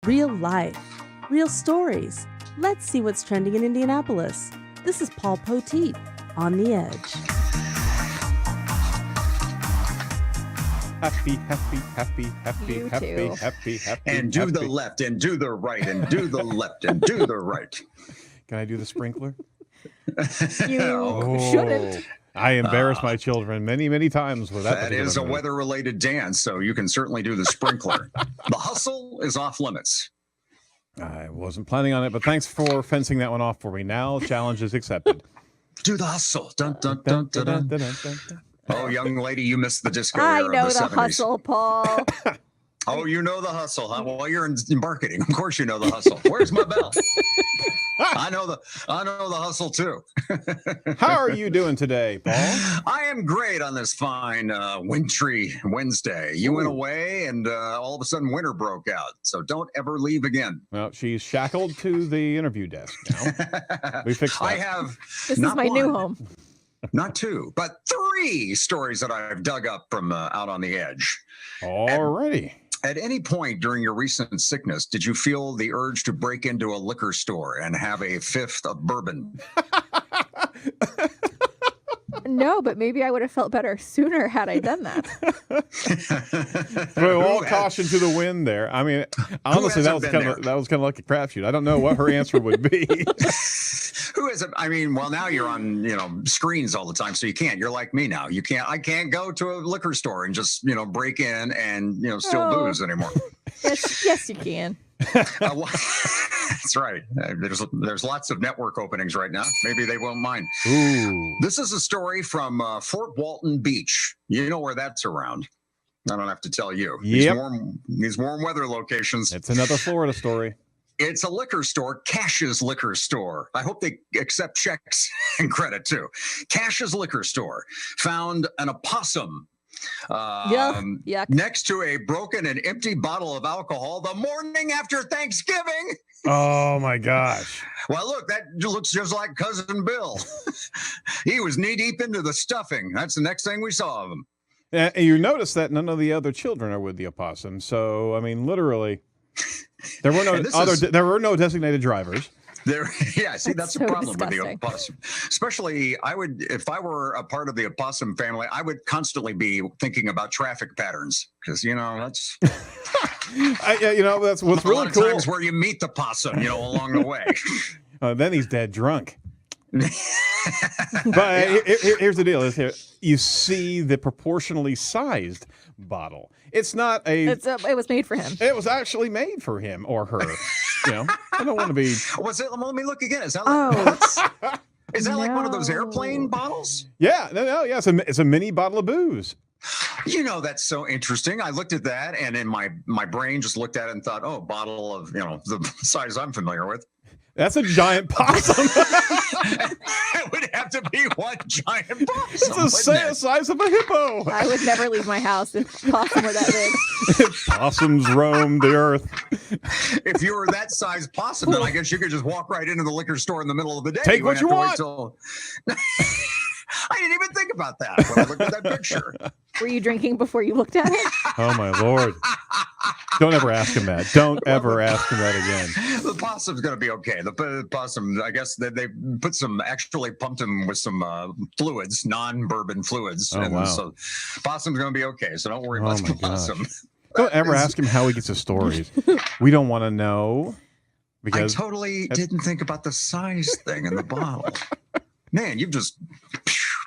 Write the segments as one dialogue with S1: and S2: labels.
S1: Real life, real stories. Let's see what's trending in Indianapolis. This is Poteet on the Edge.
S2: Happy.
S3: And do the left and do the right and do the left and do the right.
S2: Can I do the sprinkler?
S1: You shouldn't.
S2: I embarrassed my children many, many times with that.
S3: That is a weather-related dance, so you can certainly do the sprinkler. The hustle is off limits.
S2: I wasn't planning on it, but thanks for fencing that one off for me. Now, challenge is accepted.
S3: Do the hustle. Dun, dun, dun, dun, dun. Dun, dun, dun. Oh, young lady, you missed the disco era
S1: I
S3: of
S1: know
S3: the
S1: the
S3: 70s.
S1: hustle, Paul.
S3: Oh, you know the hustle, huh? Well, you're in marketing. Of course you know the hustle. Where's my bell? I know the hustle too.
S2: How are you doing today, Paul?
S3: I am great on this fine wintry Wednesday. You went away and all of a sudden winter broke out. So don't ever leave again.
S2: Well, she's shackled to the interview desk now. We fixed that.
S3: I have
S1: This is my new home.
S3: Not two, but three stories that I've dug up from out on the edge.
S2: Alrighty.
S3: At any point during your recent sickness, did you feel the urge to break into a liquor store and have a fifth of bourbon?
S1: No, but maybe I would have felt better sooner had I done that.
S2: Throw all caution to the wind there. I mean, honestly, that was kind of like a crapshoot. I don't know what her answer would be.
S3: Who is it? I mean, well, now you're on, screens all the time, so you can't. You're like me now. I can't go to a liquor store and just, break in and, steal booze anymore.
S1: Yes, you can.
S3: That's right. There's lots of network openings right now. Maybe they won't mind.
S2: Ooh.
S3: This is a story from Fort Walton Beach. You know where that's around. I don't have to tell you.
S2: Yep.
S3: These warm weather locations.
S2: It's another Florida story.
S3: It's a liquor store, Cash's Liquor Store. I hope they accept checks and credit too. Cash's Liquor Store found an opossum
S1: Yuck.
S3: next to a broken and empty bottle of alcohol the morning after Thanksgiving.
S2: Oh my gosh.
S3: Well, look, that looks just like Cousin Bill. He was knee deep into the stuffing. That's the next thing we saw of him.
S2: And you notice that none of the other children are with the opossum. So, I mean, literally, there were no designated drivers.
S3: See, that's
S1: so
S3: a problem
S1: disgusting.
S3: with the opossum. Especially, if I were a part of the opossum family, I would constantly be thinking about traffic patterns because that's
S2: that's what's
S3: a
S2: really
S3: lot of
S2: cool.
S3: times where you meet the possum, along the way.
S2: Then he's dead drunk. But here's the deal: you see the proportionally sized bottle. It's not
S1: it was made for him.
S2: It was actually made for him or her. I don't want to be.
S3: Was it? Let me look again. Is that like, is that like one of those airplane bottles?
S2: Yeah, yeah. It's a mini bottle of booze.
S3: That's so interesting. I looked at that, and in my brain just looked at it and thought, oh, bottle of the size I'm familiar with.
S2: That's a giant possum.
S3: It would have to be one giant possum.
S2: It's the size of a hippo.
S1: I would never leave my house if possum were that big.
S2: Possums roam the earth.
S3: If you were that size possum, then I guess you could just walk right into the liquor store in the middle of the day.
S2: Take what you want.
S3: I didn't even think about that when I looked at that picture.
S1: Were you drinking before you looked at it?
S2: Oh, my Lord. Don't ever ask him that. Don't ever ask him that again.
S3: The possum's going to be okay. The possum, I guess they actually pumped him with some fluids, non-bourbon fluids.
S2: Oh, wow.
S3: So possum's going to be okay. So don't worry about the possum.
S2: Don't ever ask him how he gets his stories. We don't want to know. Because
S3: I totally didn't think about the size thing in the bottle. Man, you've just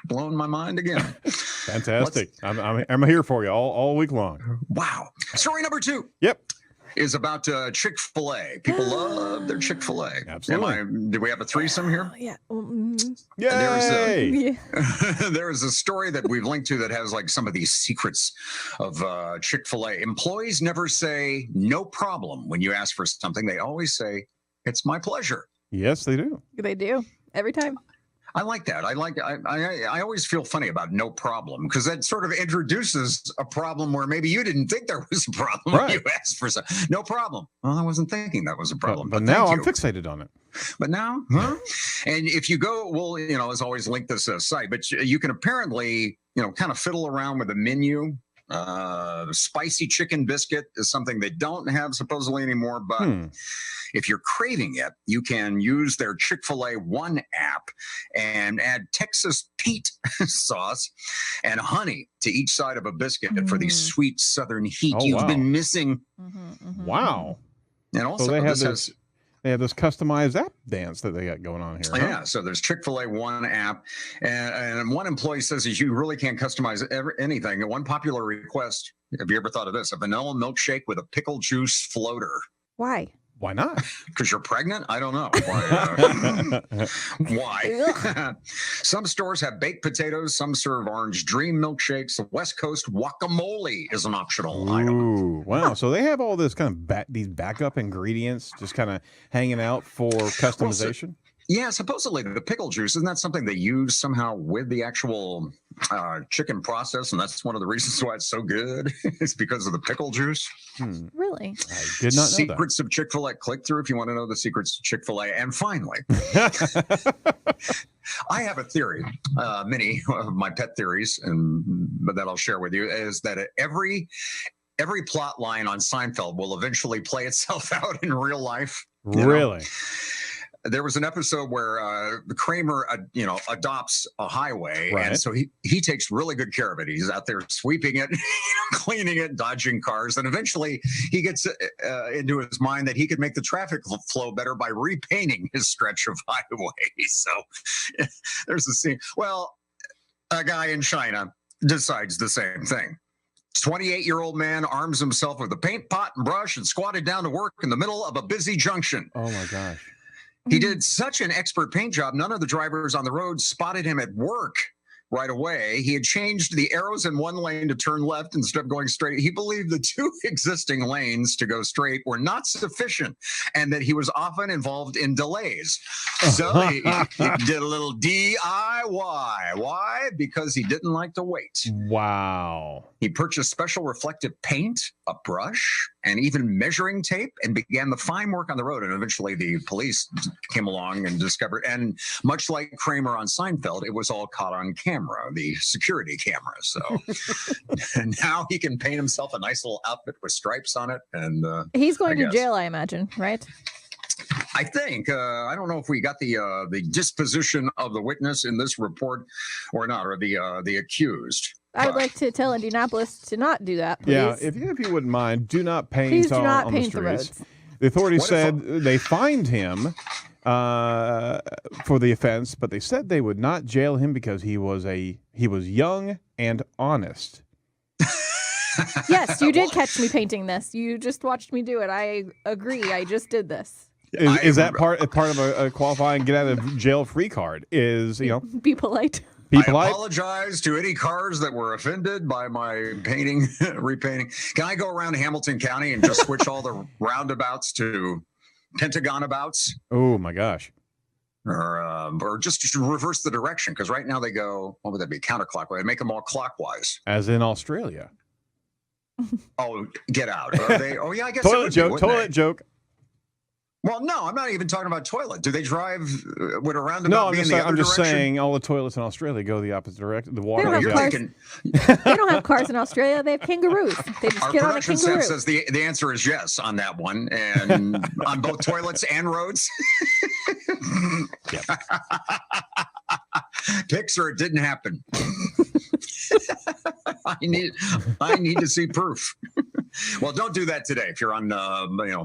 S3: blown my mind again.
S2: Fantastic. I'm here for you all week long.
S3: Wow. Story number 2.
S2: Yep.
S3: Is about ChickfilA. People love their Chick-fil-A.
S2: Absolutely.
S3: Do we have a threesome here?
S1: Yeah.
S2: Yay!
S3: There is a story that we've linked to that has like some of these secrets of Chick-fil-A. Employees never say no problem when you ask for something. They always say, it's my pleasure.
S2: Yes, they do.
S1: They do. Every time.
S3: I like that. I always feel funny about no problem because that sort of introduces a problem where maybe you didn't think there was a problem when you asked for something. No problem. Well, I wasn't thinking that was a problem.
S2: But now I'm fixated on it.
S3: But now, huh? And if you go, as always, link this site, but you can apparently, kind of fiddle around with the menu Spicy chicken biscuit is something they don't have supposedly anymore, but if you're craving it, you can use their Chick-fil-A One app and add Texas Pete sauce and honey to each side of a biscuit for the sweet southern heat you've been missing.
S2: Wow.
S3: And also,
S2: so they have this customized app dance that they got going on here.
S3: Yeah, so there's Chick-fil-A One app, and one employee says that you really can't customize anything. One popular request, have you ever thought of this? A vanilla milkshake with a pickle juice floater.
S4: Why?
S2: Why not?
S3: Because you're pregnant? I don't know. Why? Some stores have baked potatoes. Some serve orange dream milkshakes. The West Coast guacamole is an optional item.
S2: Wow. So they have all this kind of these backup ingredients just kind of hanging out for customization?
S3: Yeah, supposedly the pickle juice, isn't that something they use somehow with the actual chicken process? And that's one of the reasons why it's so good. It's because of the pickle juice.
S4: Really?
S2: I did not know
S3: Secrets of Chick-fil-A. Click through if you want to know the secrets of Chick-fil-A. And finally, I have a theory, many of my pet theories, but that I'll share with you, is that every plot line on Seinfeld will eventually play itself out in real life.
S2: Really?
S3: There was an episode where Kramer, adopts a highway,
S2: right.
S3: And so he takes really good care of it. He's out there sweeping it, cleaning it, dodging cars, and eventually he gets into his mind that he could make the traffic flow better by repainting his stretch of highway. So there's a scene. Well, a guy in China decides the same thing. 28-year-old man arms himself with a paint pot and brush and squatted down to work in the middle of a busy junction.
S2: Oh my gosh.
S3: He did such an expert paint job, none of the drivers on the road spotted him at work right away. He had changed the arrows in one lane to turn left instead of going straight. He believed the two existing lanes to go straight were not sufficient and that he was often involved in delays. So he did a little DIY. Why? Because he didn't like to wait.
S2: Wow.
S3: He purchased special reflective paint, a brush, and even measuring tape, and began the fine work on the road. And eventually the police came along and discovered, and much like Kramer on Seinfeld, it was all caught on camera, the security camera. So and now he can paint himself a nice little outfit with stripes on it. And
S4: he's going to jail, I imagine, right?
S3: I think. I don't know if we got the disposition of the witness in this report or not, or the accused.
S4: I would like to tell Indianapolis to not do that, please.
S2: Yeah, if you wouldn't mind, do not paint
S4: Please do not
S2: on
S4: paint
S2: the
S4: the
S2: streets.
S4: roads.
S2: The authorities said they fined him for the offense, but they said they would not jail him because he was young and honest.
S4: Yes, you did catch me painting this. You just watched me do it. I agree. I just did this.
S2: Is that part of a qualifying get out of jail free card? Is
S4: be polite.
S2: Be
S3: polite. I apologize to any cars that were offended by my painting, repainting. Can I go around Hamilton County and just switch all the roundabouts to Pentagonabouts?
S2: Oh my gosh.
S3: Or just reverse the direction, because right now they go, what would that be, counterclockwise? Make them all clockwise.
S2: As in Australia.
S3: Oh, get out. Are they? Oh yeah, I guess
S2: toilet joke.
S3: Well, no, I'm not even talking about toilet. Do they drive with a roundabout?
S2: No,
S3: I'm just
S2: saying all the toilets in Australia go the opposite direction. The water.
S4: They don't have cars in Australia. They have kangaroos. They just
S3: Our
S4: get on a
S3: production
S4: kangaroo.
S3: staff says the answer is yes on that one, and on both toilets and roads. Pics or it didn't happen. I need to see proof. Well, don't do that today if you're on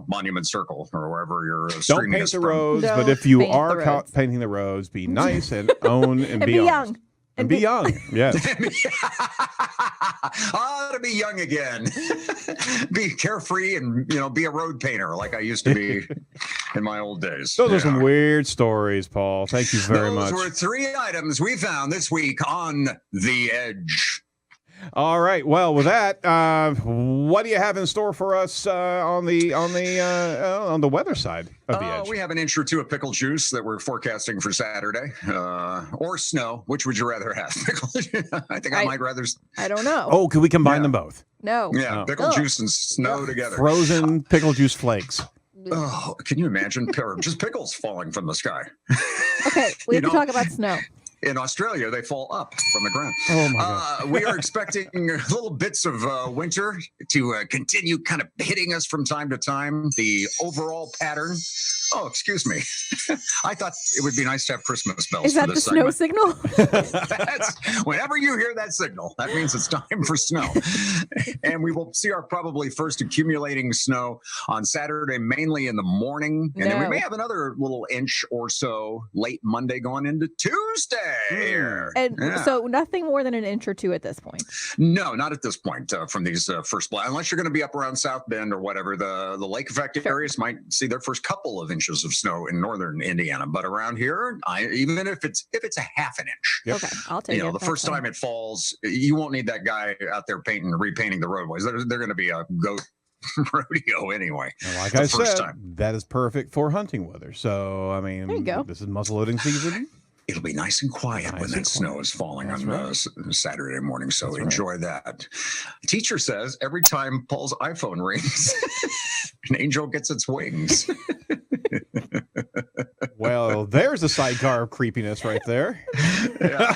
S3: Monument Circle or wherever you're
S2: don't paint the roads, but if you are caught painting the roads, be nice and own and be
S4: young.
S2: And be young. Yes.
S3: To be young again. Be carefree and be a road painter like I used to be in my old days.
S2: Those are some weird stories, Paul. Thank you very much.
S3: Those were 3 items we found this week on The Edge.
S2: All right. Well, with that, what do you have in store for us on the weather side of the edge?
S3: We have an inch or two of pickle juice that we're forecasting for Saturday, or snow. Which would you rather have? Pickle juice? I think I might rather.
S4: I don't know.
S2: Oh, could we combine them both?
S4: No.
S3: Yeah, pickle juice and snow together.
S2: Frozen pickle juice flakes.
S3: Oh, can you imagine? Just pickles falling from the sky.
S4: Okay, we have to talk about snow.
S3: In Australia, they fall up from the ground.
S2: Oh my God.
S3: We are expecting little bits of winter to continue kind of hitting us from time to time. The overall pattern. Oh, excuse me. I thought it would be nice to have Christmas bells.
S4: Is that the snow signal?
S3: Whenever you hear that signal, that means it's time for snow. And we will see our probably first accumulating snow on Saturday, mainly in the morning. And then we may have another little inch or so late Monday going into Tuesday.
S4: And so nothing more than an inch or two at this point.
S3: No, not at this point from these first unless you're going to be up around South Bend or whatever. The lake affected areas might see their first couple of inches of snow in northern Indiana, but around here, even if it's a half an inch,
S4: okay, I'll take it.
S3: The first time it falls, you won't need that guy out there repainting the roadways. They're going to be a goat rodeo anyway.
S2: And like I said, that is perfect for hunting weather. So I mean,
S4: there you go.
S2: This is muzzleloading season.
S3: It'll be nice and quiet when that snow is falling on Saturday morning. So enjoy that. Teacher says every time Paul's iPhone rings, an angel gets its wings.
S2: Well, there's a sidecar of creepiness right there.
S3: Yeah.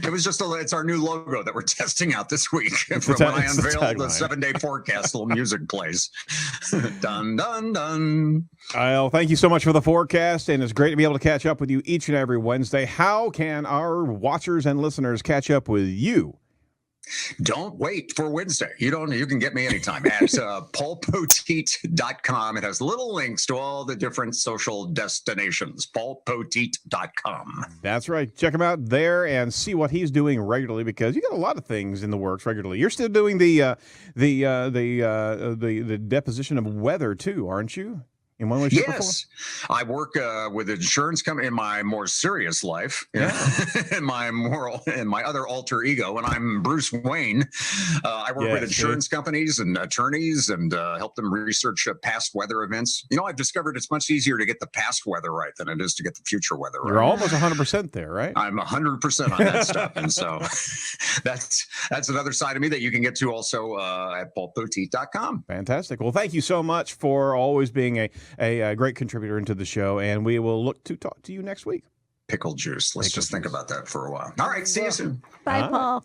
S3: It was just it's our new logo that we're testing out this week. From when I unveiled the 7-day forecast, little music plays. Dun, dun, dun.
S2: Well, thank you so much for the forecast, and it's great to be able to catch up with you each and every Wednesday. How can our watchers and listeners catch up with you?
S3: Don't wait for Wednesday. You can get me anytime at paulpoteet.com. It has little links to all the different social destinations. paulpoteet.com.
S2: That's right. Check him out there and see what he's doing regularly, because you got a lot of things in the works regularly. You're still doing the deposition of weather too, aren't you? In one way, shape, or form?
S3: I work with an insurance company in my more serious life, in my other alter ego, and I'm Bruce Wayne. I work with insurance companies and attorneys and help them research past weather events. I've discovered it's much easier to get the past weather right than it is to get the future weather right.
S2: You're almost 100% there, right?
S3: I'm 100% on that stuff, and so that's another side of me that you can get to also at paulpoteet.com.
S2: Fantastic. Well, thank you so much for always being a great contributor into the show, and we will look to talk to you next week.
S3: Pickle juice. Let's just think about that for a while. All right. See you soon.
S4: Bye, Paul.